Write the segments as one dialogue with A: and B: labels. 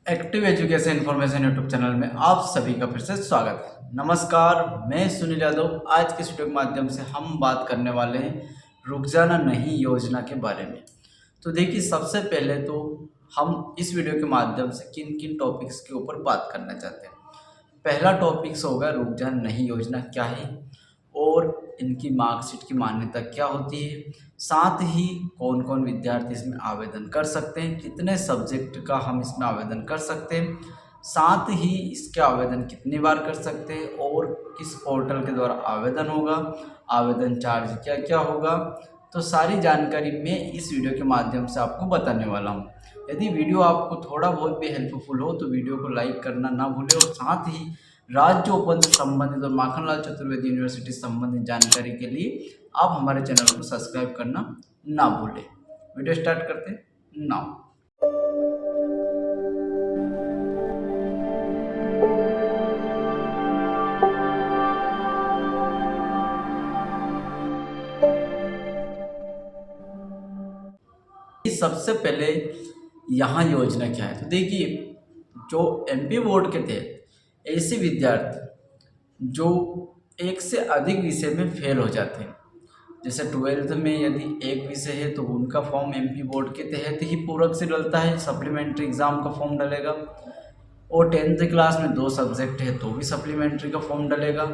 A: Active education information YouTube channel में आप सभी का फिर से स्वागत है। नमस्कार, मैं सुनील यादव। आज के वीडियो के माध्यम से हम बात करने वाले हैं रुक जाना नहीं योजना के बारे में। तो देखिए, सबसे पहले तो हम इस वीडियो के माध्यम से किन किन टॉपिक्स के ऊपर बात करना चाहते हैं। पहला टॉपिक्स होगा रुक जाना नहीं योजना क्या है और इनकी मार्कशीट की मान्यता क्या होती है, साथ ही कौन कौन विद्यार्थी इसमें आवेदन कर सकते हैं, कितने सब्जेक्ट का हम इसमें आवेदन कर सकते हैं, साथ ही इसके आवेदन कितनी बार कर सकते हैं और किस पोर्टल के द्वारा आवेदन होगा, आवेदन चार्ज क्या क्या होगा। तो सारी जानकारी मैं इस वीडियो के माध्यम से आपको बताने वाला हूँ। यदि वीडियो आपको थोड़ा बहुत भी हेल्पफुल हो तो वीडियो को लाइक करना ना भूलें और साथ ही राज्य ओपन से संबंधित और माखनलाल चतुर्वेदी यूनिवर्सिटी से संबंधित जानकारी के लिए आप हमारे चैनल को सब्सक्राइब करना ना भूलें। वीडियो स्टार्ट करते हैं नाउ। सबसे पहले यहाँ योजना क्या है, तो देखिए, जो एमपी बोर्ड के तहत ऐसे विद्यार्थी जो एक से अधिक विषय में फेल हो जाते हैं, जैसे 12th में यदि एक विषय है तो उनका फॉर्म एमपी बोर्ड के तहत ही पूरक से डलता है, सप्लीमेंट्री एग्ज़ाम का फॉर्म डलेगा। और 10th क्लास में 2 सब्जेक्ट है तो भी सप्लीमेंट्री का फॉर्म डलेगा।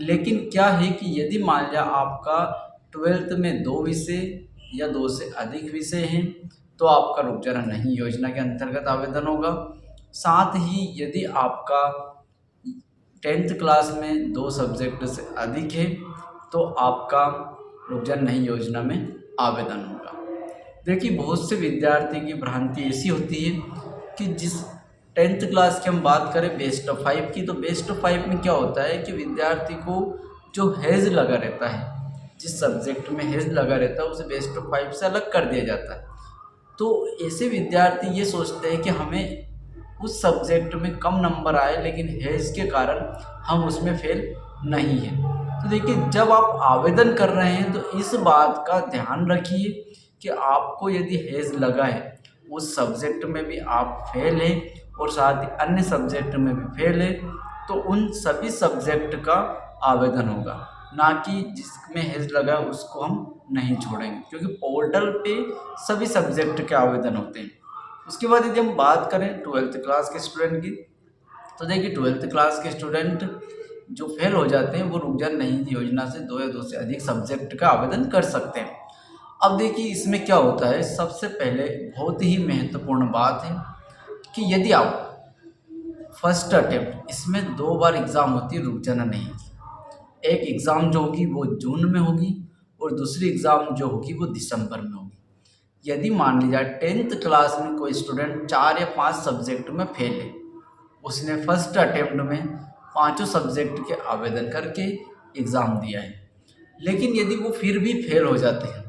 A: लेकिन क्या है कि यदि मान लिया आपका 12th में 2 विषय या 2 से अधिक विषय हैं तो आपका रुक जाना नहीं योजना के अंतर्गत आवेदन होगा। साथ ही यदि आपका 10th क्लास में 2 सब्जेक्ट से अधिक है तो आपका रुक जाना नहीं योजना में आवेदन होगा। देखिए, बहुत से विद्यार्थी की भ्रांति ऐसी होती है कि जिस 10th क्लास की हम बात करें बेस्ट ऑफ 5 की, तो बेस्ट ऑफ 5 में क्या होता है कि विद्यार्थी को जो हेज लगा रहता है, जिस सब्जेक्ट में हेज लगा रहता है उसे बेस्ट ऑफ 5 से अलग कर दिया जाता है। तो ऐसे विद्यार्थी ये सोचते हैं कि हमें उस सब्जेक्ट में कम नंबर आए लेकिन हेज के कारण हम उसमें फेल नहीं है। तो देखिए, जब आप आवेदन कर रहे हैं तो इस बात का ध्यान रखिए कि आपको यदि हेज लगा है, उस सब्जेक्ट में भी आप फेल हैं और साथ ही अन्य सब्जेक्ट में भी फेल है, तो उन सभी सब्जेक्ट का आवेदन होगा, ना कि जिसमें हेज लगा है उसको हम नहीं छोड़ेंगे, क्योंकि पोर्टल पे सभी सब्जेक्ट के आवेदन होते हैं। उसके बाद यदि हम बात करें 12th क्लास के स्टूडेंट की, तो देखिए 12th क्लास के स्टूडेंट जो फेल हो जाते हैं वो रुक जाना नहीं योजना से 2 या 2 से अधिक सब्जेक्ट का आवेदन कर सकते हैं। अब देखिए, इसमें क्या होता है, सबसे पहले बहुत ही महत्वपूर्ण बात है कि यदि आप फर्स्ट अटेम्प्ट, इसमें 2 बार एग्ज़ाम होती है रुक जाना नहीं की। एक एग्ज़ाम जो होगी वो जून में होगी और दूसरी एग्ज़ाम जो होगी वो दिसंबर में होगी। यदि मान लीजिए 10th क्लास में कोई स्टूडेंट 4 या 5 सब्जेक्ट में फेल है, उसने फर्स्ट अटेम्प्ट में 5 सब्जेक्ट के आवेदन करके एग्ज़ाम दिया है, लेकिन यदि वो फिर भी फेल हो जाते हैं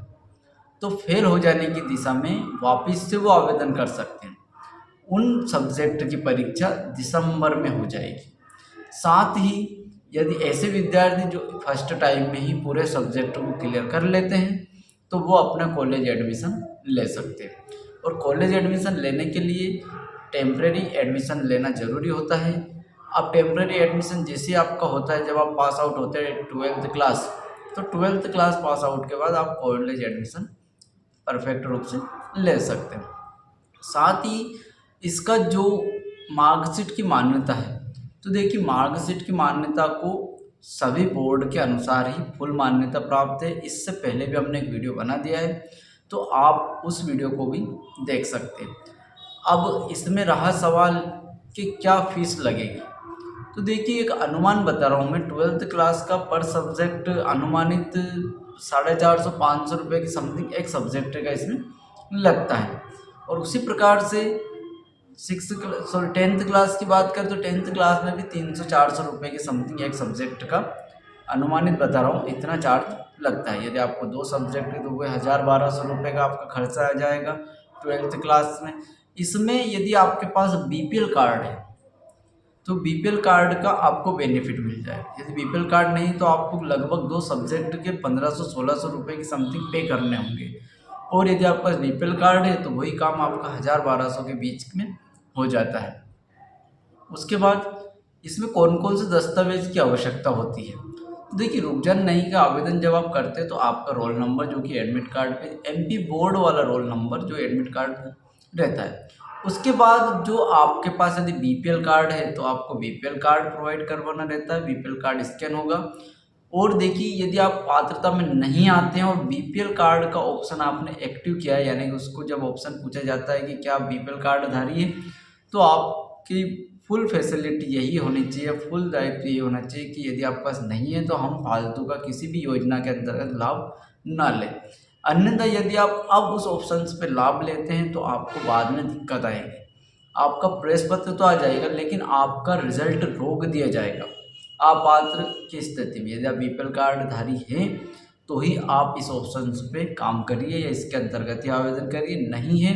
A: तो फेल हो जाने की दिशा में वापस से वो आवेदन कर सकते हैं। उन सब्जेक्ट की परीक्षा दिसंबर में हो जाएगी। साथ ही यदि ऐसे विद्यार्थी जो फर्स्ट टाइम में ही पूरे सब्जेक्ट को क्लियर कर लेते हैं तो वो अपना कॉलेज एडमिशन ले सकते हैं। और कॉलेज एडमिशन लेने के लिए टेम्प्रेरी एडमिशन लेना ज़रूरी होता है। अब टेम्प्रेरी एडमिशन जैसे आपका होता है जब आप पास आउट होते हैं 12th क्लास, तो 12th क्लास पास आउट के बाद आप कॉलेज एडमिशन परफेक्ट रूप से ले सकते हैं। साथ ही इसका जो मार्कशीट की मान्यता है, तो देखिए मार्कशीट की मान्यता को सभी बोर्ड के अनुसार ही फुल मान्यता प्राप्त है। इससे पहले भी हमने एक वीडियो बना दिया है, तो आप उस वीडियो को भी देख सकते हैं। अब इसमें रहा सवाल कि क्या फीस लगेगी, तो देखिए एक अनुमान बता रहा हूँ मैं। 12th क्लास का पर सब्जेक्ट अनुमानित 450-500 रुपये की समथिंग एक सब्जेक्ट का इसमें लगता है। और उसी प्रकार से 10th क्लास की बात करें तो 10th क्लास में भी 300-400 रुपये की समथिंग एक सब्जेक्ट का अनुमानित बता रहा हूँ इतना चार्ज लगता है। यदि आपको 2 सब्जेक्ट है तो वह 1000-1200 रुपये का आपका खर्चा आ जाएगा 12th क्लास में। इसमें यदि आपके पास बीपीएल कार्ड है तो बीपीएल कार्ड का आपको बेनिफिट मिल जाएगा। यदि बीपीएल कार्ड नहीं तो आपको लगभग 2 सब्जेक्ट के 1500-1600 रुपये की समथिंग पे करने होंगे। और यदि आपके पास बीपीएल कार्ड है तो वही काम आपका 1000-1200 के बीच में हो जाता है। उसके बाद इसमें कौन कौन से दस्तावेज की आवश्यकता होती है, तो देखिए रुकजान नहीं का आवेदन जब आप करते हैं तो आपका रोल नंबर जो कि एडमिट कार्ड पे एमपी बोर्ड वाला रोल नंबर जो एडमिट कार्ड पे रहता है। उसके बाद जो आपके पास यदि बीपीएल कार्ड है तो आपको बीपीएल कार्ड प्रोवाइड करवाना रहता है, बीपीएल कार्ड स्कैन होगा। और देखिए यदि आप पात्रता में नहीं आते हैं और बीपीएल कार्ड का ऑप्शन आपने एक्टिव किया है, यानी कि उसको जब ऑप्शन पूछा जाता है कि क्या आप बीपीएल कार्ड धारी है, तो आपकी फुल फैसिलिटी यही होनी चाहिए, फुल दायित्व ये होना चाहिए कि यदि आपके पास नहीं है तो हम फालतू का किसी भी योजना के अंतर्गत लाभ ना लें। अन्यथा यदि आप अब उस ऑप्शन पे लाभ लेते हैं तो आपको बाद में दिक्कत आएगी। आपका प्रेस पत्र तो आ जाएगा लेकिन आपका रिजल्ट रोक दिया जाएगा। अपात्र की स्थिति में यदि आप बीपीएल कार्ड धारी हैं तो ही आप इस ऑप्शन पे काम करिए या इसके अंतर्गत ही आवेदन करिए, नहीं है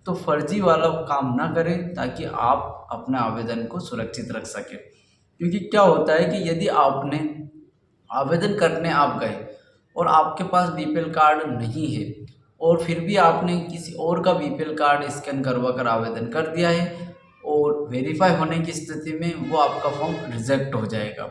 A: तो फर्जी वाला काम ना करें ताकि आप अपने आवेदन को सुरक्षित रख सकें। क्योंकि क्या होता है कि यदि आपने आवेदन करने आप गए और आपके पास बीपीएल कार्ड नहीं है और फिर भी आपने किसी और का बीपीएल कार्ड स्कैन करवा कर आवेदन कर दिया है और वेरीफाई होने की स्थिति में वो आपका फॉर्म रिजेक्ट हो जाएगा।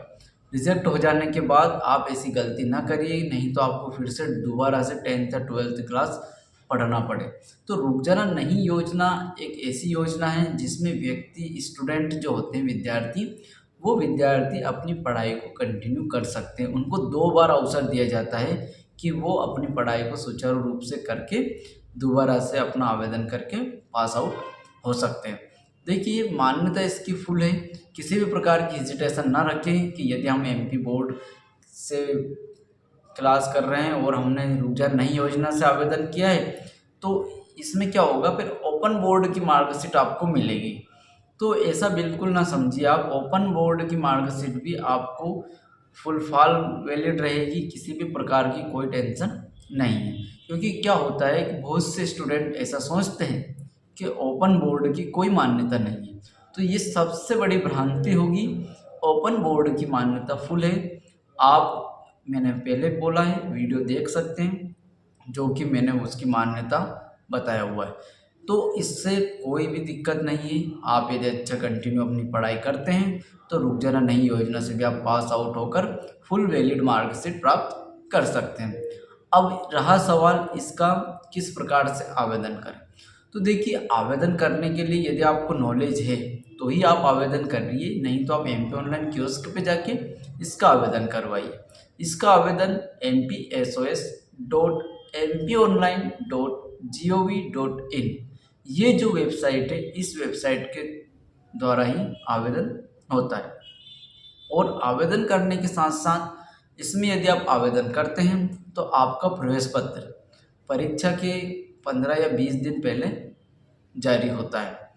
A: रिजेक्ट हो जाने के बाद आप ऐसी गलती ना करिए, नहीं तो आपको फिर से दोबारा से 10th या 12th क्लास पढ़ना पड़े। तो रुक जाना नहीं योजना एक ऐसी योजना है जिसमें व्यक्ति स्टूडेंट जो होते हैं विद्यार्थी, वो विद्यार्थी अपनी पढ़ाई को कंटिन्यू कर सकते हैं। उनको 2 बार अवसर दिया जाता है कि वो अपनी पढ़ाई को सुचारू रूप से करके दोबारा से अपना आवेदन करके पास आउट हो सकते हैं। देखिए मान्यता इसकी फुल है, किसी भी प्रकार की हेजिटेशन ना रखें कि यदि हम एमपी बोर्ड से क्लास कर रहे हैं और हमने रुकजान नहीं योजना से आवेदन किया है तो इसमें क्या होगा, फिर ओपन बोर्ड की मार्कशीट आपको मिलेगी। तो ऐसा बिल्कुल ना समझिए आप, ओपन बोर्ड की मार्कशीट भी आपको फुल फाल वैलिड रहेगी, किसी भी प्रकार की कोई टेंशन नहीं है। क्योंकि क्या होता है कि बहुत से स्टूडेंट ऐसा सोचते हैं कि ओपन बोर्ड की कोई मान्यता नहीं है, तो ये सबसे बड़ी भ्रांति होगी। ओपन बोर्ड की मान्यता फुल है। आप मैंने पहले बोला है, वीडियो देख सकते हैं जो कि मैंने उसकी मान्यता बताया हुआ है। तो इससे कोई भी दिक्कत नहीं है। आप यदि अच्छा कंटिन्यू अपनी पढ़ाई करते हैं तो रुक जाना नहीं योजना से भी आप पास आउट होकर फुल वैलिड मार्कशीट प्राप्त कर सकते हैं। अब रहा सवाल इसका किस प्रकार से आवेदन करें, तो देखिए आवेदन करने के लिए यदि आपको नॉलेज है तो ही आप आवेदन करिए, नहीं तो आप एमपी ऑनलाइन कियोस्क पे जाके इसका आवेदन करवाइए। इसका आवेदन mpsos.mponline.gov.in ये जो वेबसाइट है, इस वेबसाइट के द्वारा ही आवेदन होता है। और आवेदन करने के साथ साथ इसमें यदि आप आवेदन करते हैं तो आपका प्रवेश पत्र परीक्षा के 15 या 20 दिन पहले जारी होता है।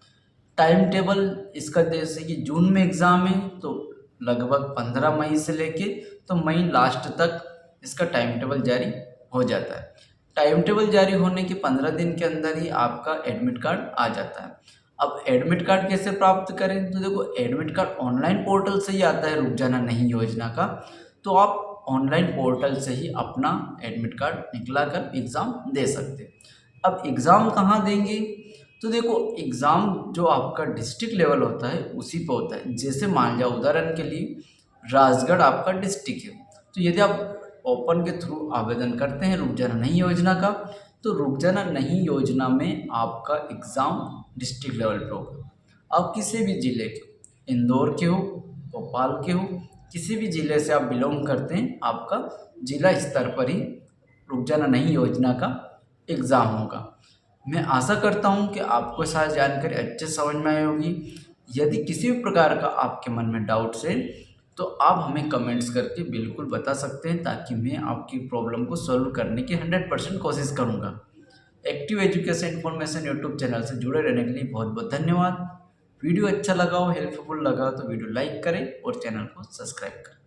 A: टाइम टेबल इसका जैसे कि जून में एग्ज़ाम है तो लगभग 15 मई से लेके तो मई लास्ट तक इसका टाइम टेबल जारी हो जाता है। टाइम टेबल जारी होने के 15 दिन के अंदर ही आपका एडमिट कार्ड आ जाता है। अब एडमिट कार्ड कैसे प्राप्त करें, तो देखो एडमिट कार्ड ऑनलाइन पोर्टल से ही आता है रुक जाना नहीं योजना का। तो आप ऑनलाइन पोर्टल से ही अपना एडमिट कार्ड निकला कर एग्ज़ाम दे सकते हैं। अब एग्ज़ाम कहाँ देंगे, तो देखो एग्ज़ाम जो आपका डिस्ट्रिक्ट लेवल होता है उसी पे होता है। जैसे मान लिया उदाहरण के लिए राजगढ़ आपका डिस्ट्रिक्ट है, तो यदि आप ओपन के थ्रू आवेदन करते हैं रुक जाना नहीं योजना का, तो रुक जाना नहीं योजना में आपका एग्ज़ाम डिस्ट्रिक्ट लेवल पे होगा। आप किसी भी ज़िले के, इंदौर के हो, भोपाल के हो, किसी भी ज़िले से आप बिलोंग करते हैं, आपका ज़िला स्तर पर ही रुक जाना नहीं योजना का एग्ज़ाम होगा। मैं आशा करता हूँ कि आपको सारी जानकारी अच्छे समझ में आई होगी। यदि किसी भी प्रकार का आपके मन में डाउट्स है तो आप हमें कमेंट्स करके बिल्कुल बता सकते हैं, ताकि मैं आपकी प्रॉब्लम को सॉल्व करने की 100% कोशिश करूँगा। Active education information YouTube channel से जुड़े रहने के लिए बहुत बहुत धन्यवाद। वीडियो अच्छा लगा हो, हेल्पफुल लगा तो वीडियो लाइक करें और चैनल को सब्सक्राइब करें।